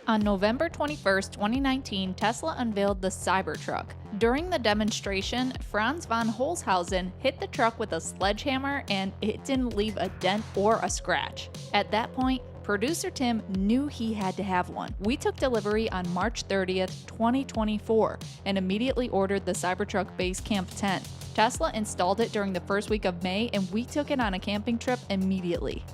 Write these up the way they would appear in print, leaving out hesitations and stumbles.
On November 21st, 2019, Tesla unveiled the Cybertruck. During the demonstration, Franz von Holzhausen hit the truck with a sledgehammer and it didn't leave a dent or a scratch. At that point, producer Tim knew he had to have one. We took delivery on March 30th, 2024, and immediately ordered the Cybertruck Basecamp tent. Tesla installed it during the first week of May, and we took it on a camping trip immediately.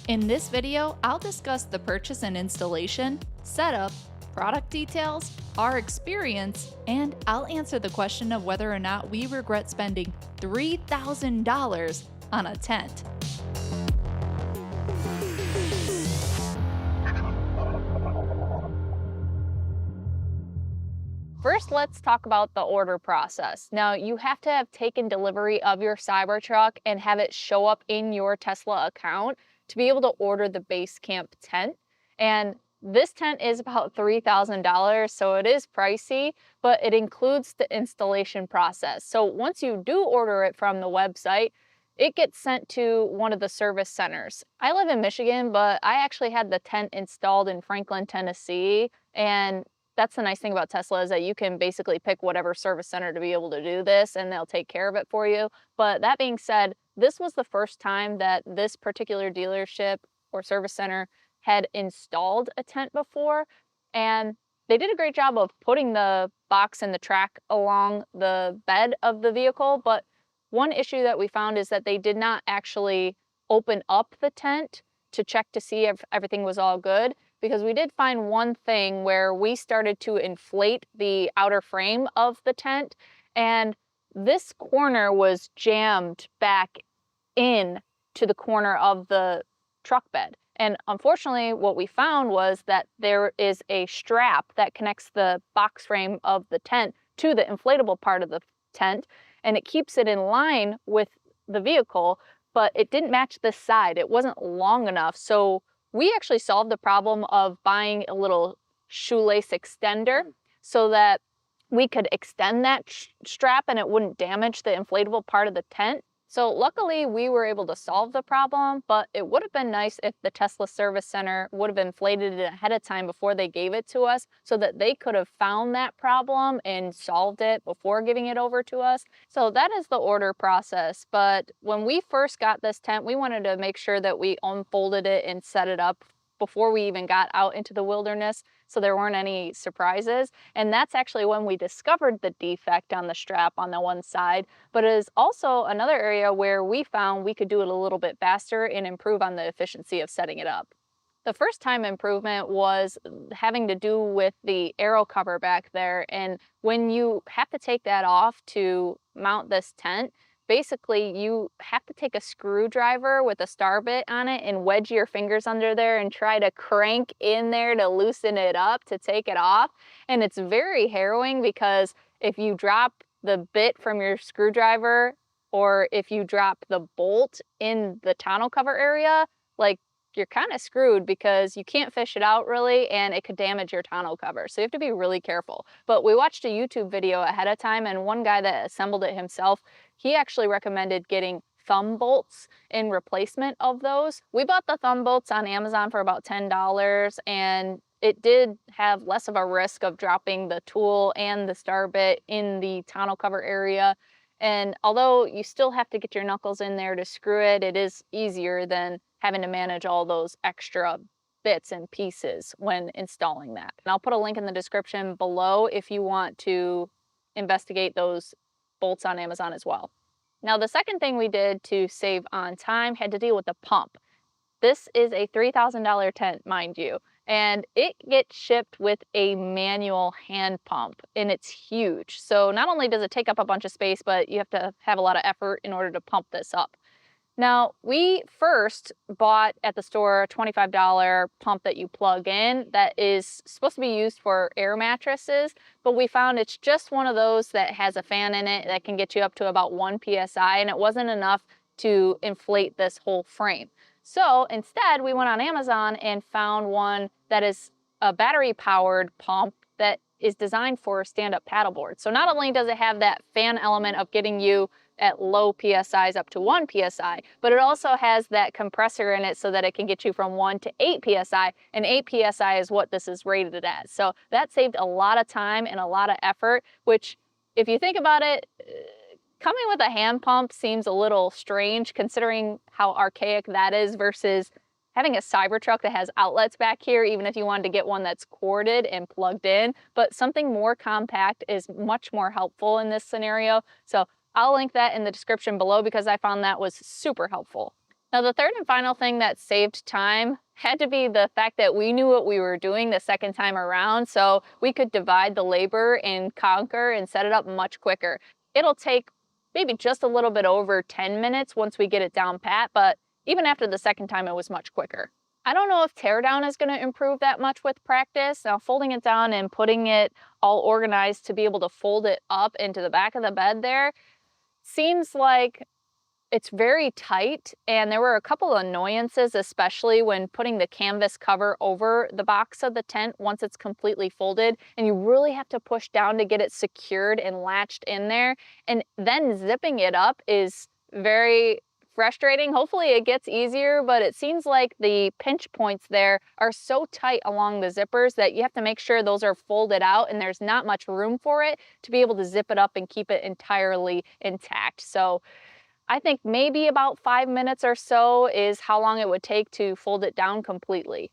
In this video, I'll discuss the purchase and installation, setup, product details, our experience, and I'll answer the question of whether or not we regret spending $3,000 on a tent. First, let's talk about the order process. Now, you have to have taken delivery of your Cybertruck and have it show up in your Tesla account to be able to order the Basecamp tent. And this tent is about $3,000, so it is pricey, but it includes the installation process. So once you do order it from the website, it gets sent to one of the service centers. I live in Michigan, but I actually had the tent installed in Franklin, Tennessee, and that's the nice thing about Tesla is that you can basically pick whatever service center to be able to do this and they'll take care of it for you. But that being said, this was the first time that this particular dealership or service center had installed a tent before, and they did a great job of putting the box and the track along the bed of the vehicle. But one issue that we found is that they did not actually open up the tent to check to see if everything was all good, because we did find one thing where we started to inflate the outer frame of the tent, and this corner was jammed back in to the corner of the truck bed. And unfortunately, what we found was that there is a strap that connects the box frame of the tent to the inflatable part of the tent, and it keeps it in line with the vehicle, but it didn't match this side. It wasn't long enough. So we actually solved the problem of buying a little shoelace extender so that we could extend that strap and it wouldn't damage the inflatable part of the tent. So luckily we were able to solve the problem, but it would have been nice if the Tesla service center would have inflated it ahead of time before they gave it to us so that they could have found that problem and solved it before giving it over to us. So that is the order process. But when we first got this tent, we wanted to make sure that we unfolded it and set it up before we even got out into the wilderness, so there weren't any surprises. And that's actually when we discovered the defect on the strap on the one side, but it is also another area where we found we could do it a little bit faster and improve on the efficiency of setting it up. The first time improvement was having to do with the aero cover back there, and when you have to take that off to mount this tent, basically you have to take a screwdriver with a star bit on it and wedge your fingers under there and try to crank in there to loosen it up to take it off. And it's very harrowing because if you drop the bit from your screwdriver or if you drop the bolt in the tonneau cover area, like, you're kind of screwed because you can't fish it out really and it could damage your tonneau cover. So you have to be really careful. But we watched a YouTube video ahead of time, and one guy that assembled it himself, he actually recommended getting thumb bolts in replacement of those. We bought the thumb bolts on Amazon for about $10, and it did have less of a risk of dropping the tool and the star bit in the tonneau cover area. And although you still have to get your knuckles in there to screw it, it is easier than having to manage all those extra bits and pieces when installing that. And I'll put a link in the description below if you want to investigate those bolts on Amazon as well. Now, the second thing we did to save on time had to deal with the pump. This is a $3,000 tent, mind you, and it gets shipped with a manual hand pump, and it's huge. So not only does it take up a bunch of space, but you have to have a lot of effort in order to pump this up. Now, we first bought at the store a $25 pump that you plug in that is supposed to be used for air mattresses, but we found it's just one of those that has a fan in it that can get you up to about 1 PSI, and it wasn't enough to inflate this whole frame. So instead, we went on Amazon and found one that is a battery-powered pump that is designed for stand-up paddleboard. So not only does it have that fan element of getting you at low PSIs up to 1 PSI, but it also has that compressor in it so that it can get you from 1 to 8 PSI, and 8 PSI is what this is rated at. So that saved a lot of time and a lot of effort, which if you think about it, coming with a hand pump seems a little strange considering how archaic that is versus having a Cybertruck that has outlets back here, even if you wanted to get one that's corded and plugged in. But something more compact is much more helpful in this scenario. So I'll link that in the description below because I found that was super helpful. Now, the third and final thing that saved time had to be the fact that we knew what we were doing the second time around, so we could divide the labor and conquer and set it up much quicker. It'll take maybe just a little bit over 10 minutes once we get it down pat, but even after the second time, it was much quicker. I don't know if teardown is going to improve that much with practice. Now, folding it down and putting it all organized to be able to fold it up into the back of the bed there seems like it's very tight, and there were a couple of annoyances, especially when putting the canvas cover over the box of the tent once it's completely folded, and you really have to push down to get it secured and latched in there, and then zipping it up is very frustrating. Hopefully it gets easier, but it seems like the pinch points there are so tight along the zippers that you have to make sure those are folded out and there's not much room for it to be able to zip it up and keep it entirely intact. So I think maybe about 5 minutes or so is how long it would take to fold it down completely.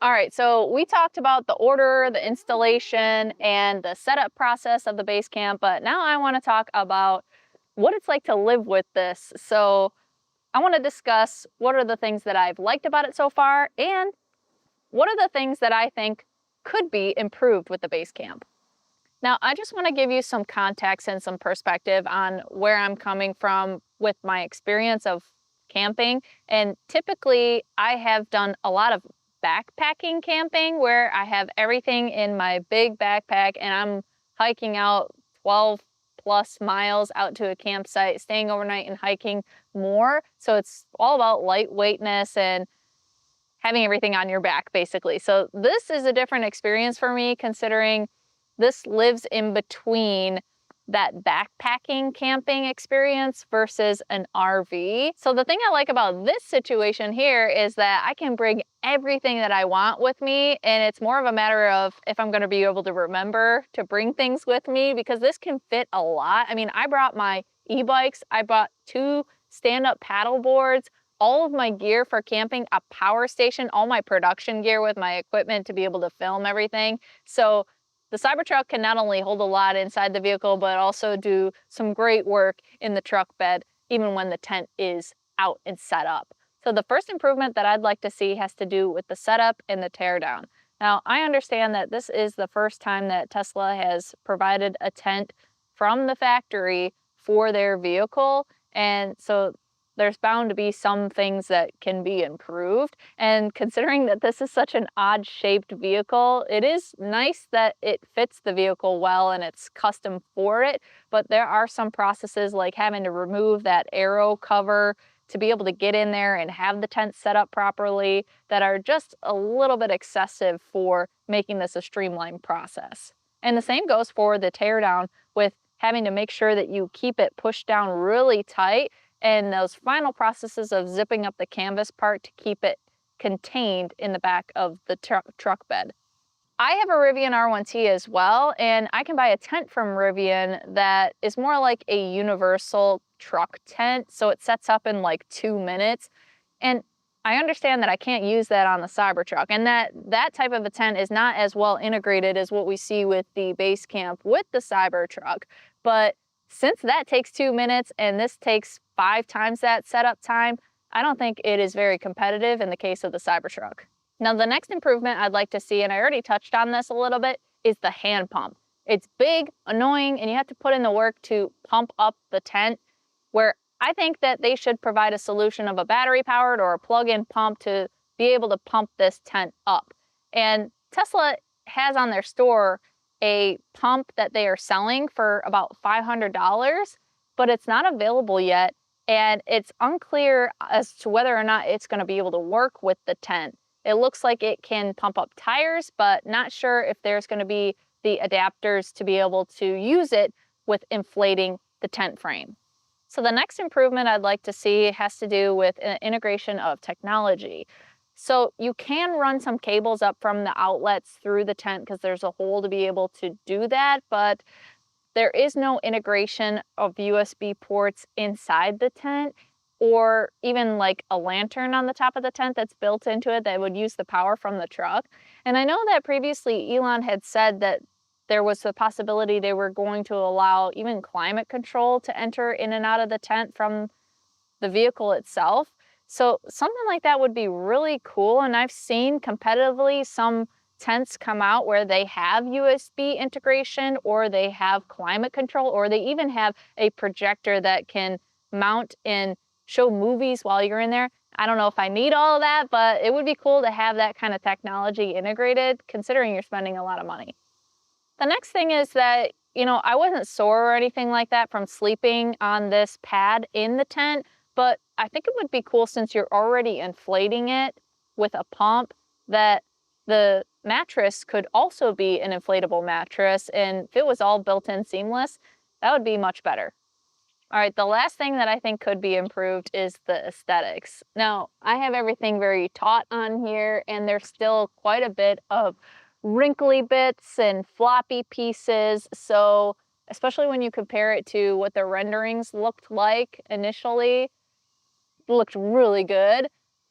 All right, so we talked about the order, the installation, and the setup process of the Basecamp, but now I want to talk about what it's like to live with this. So I want to discuss what are the things that I've liked about it so far, and what are the things that I think could be improved with the Basecamp. Now, I just want to give you some context and some perspective on where I'm coming from with my experience of camping. And typically, I have done a lot of backpacking camping where I have everything in my big backpack and I'm hiking out 12 plus miles out to a campsite, staying overnight and hiking more. So it's all about lightweightness and having everything on your back, basically. So this is a different experience for me, considering this lives in between that backpacking camping experience versus an RV. So the thing I like about this situation here is that I can bring everything that I want with me, and it's more of a matter of if I'm going to be able to remember to bring things with me, because this can fit a lot. I mean, I brought my e-bikes, I brought 2 stand-up paddle boards, all of my gear for camping, a power station, all my production gear with my equipment to be able to film everything. So the Cybertruck can not only hold a lot inside the vehicle, but also do some great work in the truck bed, even when the tent is out and set up. So the first improvement that I'd like to see has to do with the setup and the teardown. Now, I understand that this is the first time that Tesla has provided a tent from the factory for their vehicle, and so there's bound to be some things that can be improved. And considering that this is such an odd-shaped vehicle, it is nice that it fits the vehicle well and it's custom for it, but there are some processes like having to remove that aero cover to be able to get in there and have the tent set up properly that are just a little bit excessive for making this a streamlined process. And the same goes for the teardown, with having to make sure that you keep it pushed down really tight, and those final processes of zipping up the canvas part to keep it contained in the back of the truck bed. I have a Rivian R1T as well, and I can buy a tent from Rivian that is more like a universal truck tent, so it sets up in like 2 minutes. And I understand that I can't use that on the Cybertruck, and that type of a tent is not as well integrated as what we see with the Basecamp with the Cybertruck. But since that takes 2 minutes and this takes 5 times that setup time, I don't think it is very competitive in the case of the Cybertruck. Now, the next improvement I'd like to see, and I already touched on this a little bit, is the hand pump. It's big, annoying, and you have to put in the work to pump up the tent, where I think that they should provide a solution of a battery-powered or a plug-in pump to be able to pump this tent up. And Tesla has on their store a pump that they are selling for about $500, but it's not available yet, and it's unclear as to whether or not it's going to be able to work with the tent. It looks like it can pump up tires, but not sure if there's going to be the adapters to be able to use it with inflating the tent frame. So the next improvement I'd like to see has to do with an integration of technology. So you can run some cables up from the outlets through the tent because there's a hole to be able to do that, but there is no integration of USB ports inside the tent, or even like a lantern on the top of the tent that's built into it that would use the power from the truck. And I know that previously Elon had said that there was the possibility they were going to allow even climate control to enter in and out of the tent from the vehicle itself. So something like that would be really cool. And I've seen competitively some tents come out where they have USB integration, or they have climate control, or they even have a projector that can mount and show movies while you're in there. I don't know if I need all of that, but it would be cool to have that kind of technology integrated, considering you're spending a lot of money. The next thing is that, I wasn't sore or anything like that from sleeping on this pad in the tent, but I think it would be cool, since you're already inflating it with a pump, that the mattress could also be an inflatable mattress, and if it was all built-in seamless, that would be much better. All right, the last thing that I think could be improved is the aesthetics. Now, I have everything very taut on here, and there's still quite a bit of wrinkly bits and floppy pieces, so especially when you compare it to what the renderings looked like initially, it looked really good.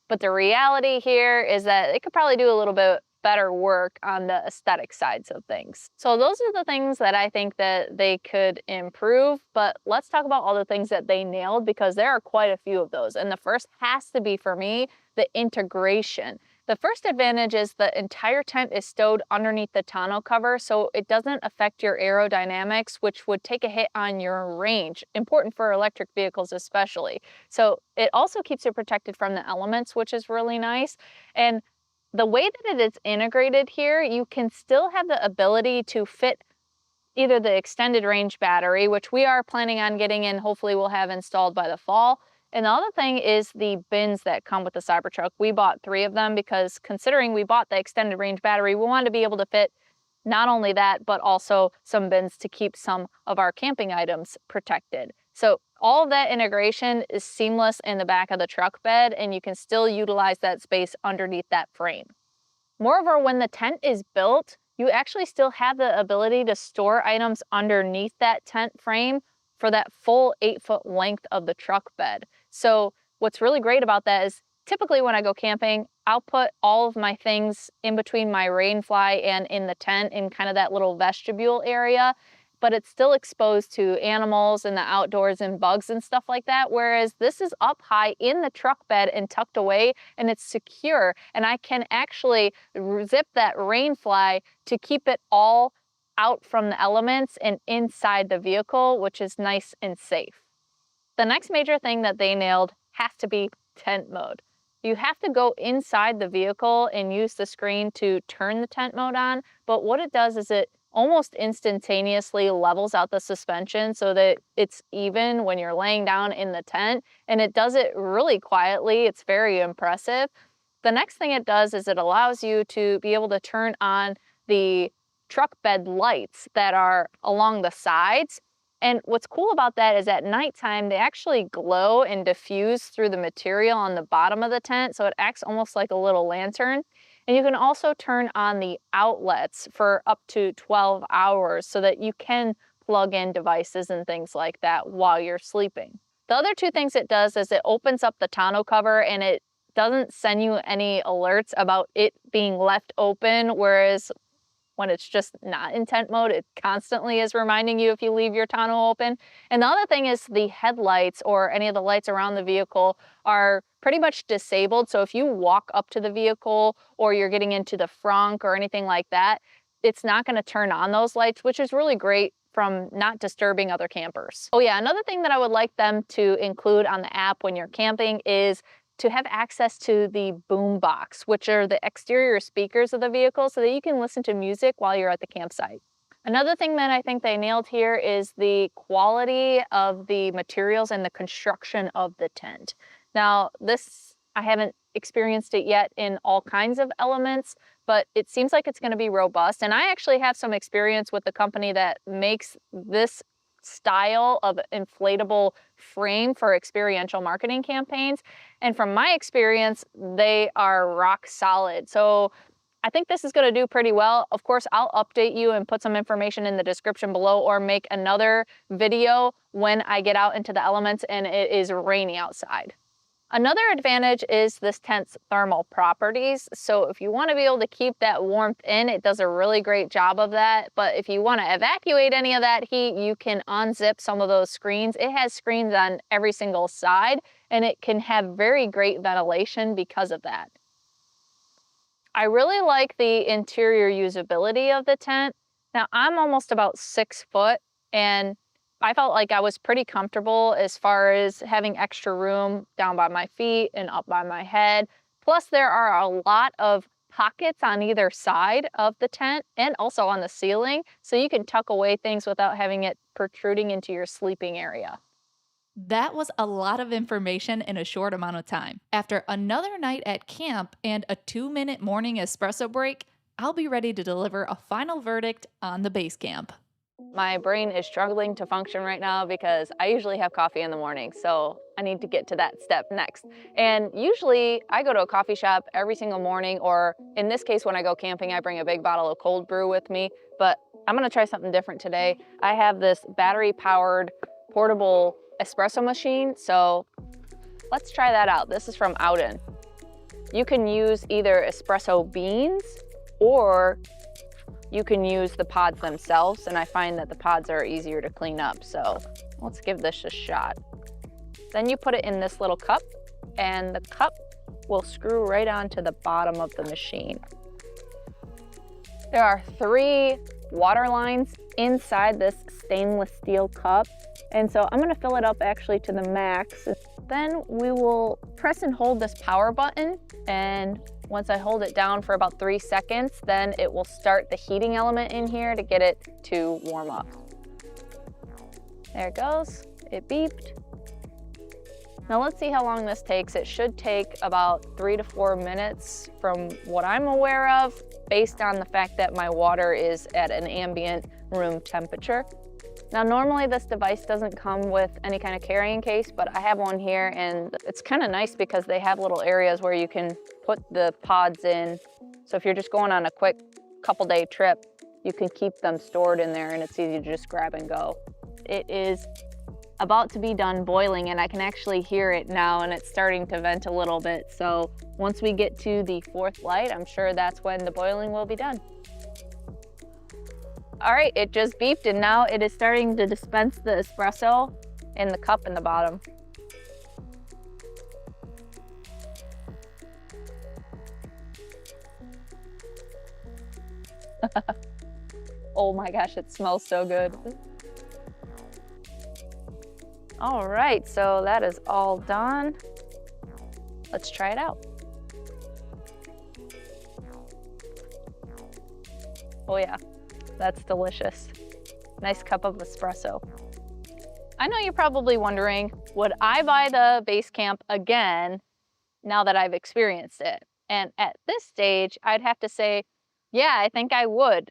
But the reality here is that it could probably do a little bit better work on the aesthetic sides of things. So those are the things that I think that they could improve, but let's talk about all the things that they nailed, because there are quite a few of those. And the first has to be, for me, the integration. The first advantage is the entire tent is stowed underneath the tonneau cover, so it doesn't affect your aerodynamics, which would take a hit on your range, important for electric vehicles especially. So it also keeps you protected from the elements, which is really nice. And the way that it is integrated here, you can still have the ability to fit either the extended range battery, which we are planning on getting in, hopefully we'll have installed by the fall. And the other thing is the bins that come with the Cybertruck. We bought 3 of them because, considering we bought the extended range battery, we wanted to be able to fit not only that, but also some bins to keep some of our camping items protected. So all of that integration is seamless in the back of the truck bed, and you can still utilize that space underneath that frame. Moreover, when the tent is built, you actually still have the ability to store items underneath that tent frame for that full 8-foot length of the truck bed. So what's really great about that is, typically when I go camping, I'll put all of my things in between my rainfly and in the tent in kind of that little vestibule area, but it's still exposed to animals and the outdoors and bugs and stuff like that, whereas this is up high in the truck bed and tucked away, and it's secure, and I can actually zip that rainfly to keep it all out from the elements and inside the vehicle, which is nice and safe. The next major thing that they nailed has to be tent mode. You have to go inside the vehicle and use the screen to turn the tent mode on, but what it does is it almost instantaneously levels out the suspension so that it's even when you're laying down in the tent, and it does it really quietly. It's very impressive. The next thing it does is it allows you to be able to turn on the truck bed lights that are along the sides. And what's cool about that is at nighttime, they actually glow and diffuse through the material on the bottom of the tent, so it acts almost like a little lantern. And you can also turn on the outlets for up to 12 hours so that you can plug in devices and things like that while you're sleeping. The other 2 things it does is it opens up the tonneau cover, and it doesn't send you any alerts about it being left open, whereas when it's just not in tent mode, it constantly is reminding you if you leave your tonneau open. And the other thing is the headlights or any of the lights around the vehicle are pretty much disabled. So if you walk up to the vehicle or you're getting into the frunk or anything like that, it's not going to turn on those lights, which is really great from not disturbing other campers. Oh yeah, another thing that I would like them to include on the app when you're camping is to have access to the boom box, which are the exterior speakers of the vehicle, so that you can listen to music while you're at the campsite. Another thing that I think they nailed here is the quality of the materials and the construction of the tent. Now, this, I haven't experienced it yet in all kinds of elements, but it seems like it's going to be robust. And I actually have some experience with the company that makes this style of inflatable frame for experiential marketing campaigns. And from my experience, they are rock solid. So I think this is going to do pretty well. Of course, I'll update you and put some information in the description below, or make another video when I get out into the elements and it is rainy outside. Another advantage is this tent's thermal properties. So if you want to be able to keep that warmth in, it does a really great job of that. But if you want to evacuate any of that heat, you can unzip some of those screens. It has screens on every single side, and it can have very great ventilation because of that. I really like the interior usability of the tent. Now, I'm almost about 6 foot, and I felt like I was pretty comfortable as far as having extra room down by my feet and up by my head. Plus, there are a lot of pockets on either side of the tent and also on the ceiling, so you can tuck away things without having it protruding into your sleeping area. That was a lot of information in a short amount of time. After another night at camp and a 2-minute morning espresso break, I'll be ready to deliver a final verdict on the Basecamp. My brain is struggling to function right now because I usually have coffee in the morning, so I need to get to that step next. And usually I go to a coffee shop every single morning, or in this case, when I go camping, I bring a big bottle of cold brew with me, but I'm gonna try something different today. I have this battery-powered portable espresso machine, so let's try that out. This is from Outin. You can use either espresso beans or you can use the pods themselves, and I find that the pods are easier to clean up, so let's give this a shot. Then you put it in this little cup, and the cup will screw right onto the bottom of the machine. There are 3 water lines inside this stainless steel cup, and so I'm gonna fill it up actually to the max. Then we will press and hold this power button, and once I hold it down for about 3 seconds, then it will start the heating element in here to get it to warm up. There it goes, it beeped. Now let's see how long this takes. It should take about 3 to 4 minutes from what I'm aware of, based on the fact that my water is at an ambient room temperature. Now normally this device doesn't come with any kind of carrying case, but I have one here, and it's kind of nice because they have little areas where you can put the pods in. So if you're just going on a quick couple-day trip, you can keep them stored in there, and it's easy to just grab and go. It is about to be done boiling, and I can actually hear it now, and it's starting to vent a little bit. So once we get to the 4th light, I'm sure that's when the boiling will be done. All right, it just beeped, and now it is starting to dispense the espresso in the cup in the bottom. Oh my gosh, it smells so good. All right, so that is all done. Let's try it out. Oh yeah. That's delicious. Nice cup of espresso. I know you're probably wondering, would I buy the Basecamp again now that I've experienced it? And at this stage, I'd have to say, yeah, I think I would.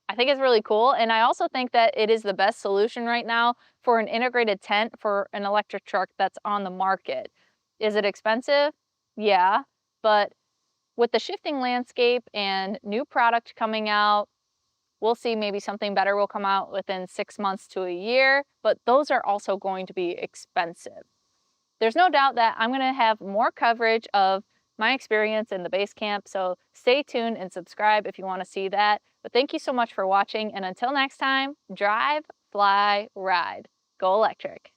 I think it's really cool, and I also think that it is the best solution right now for an integrated tent for an electric truck that's on the market. Is it expensive? Yeah, but with the shifting landscape and new product coming out, we'll see, maybe something better will come out within 6 months to a year, but those are also going to be expensive. There's no doubt that I'm gonna have more coverage of my experience in the Basecamp, so stay tuned and subscribe if you wanna see that. But thank you so much for watching, and until next time, drive, fly, ride. Go electric.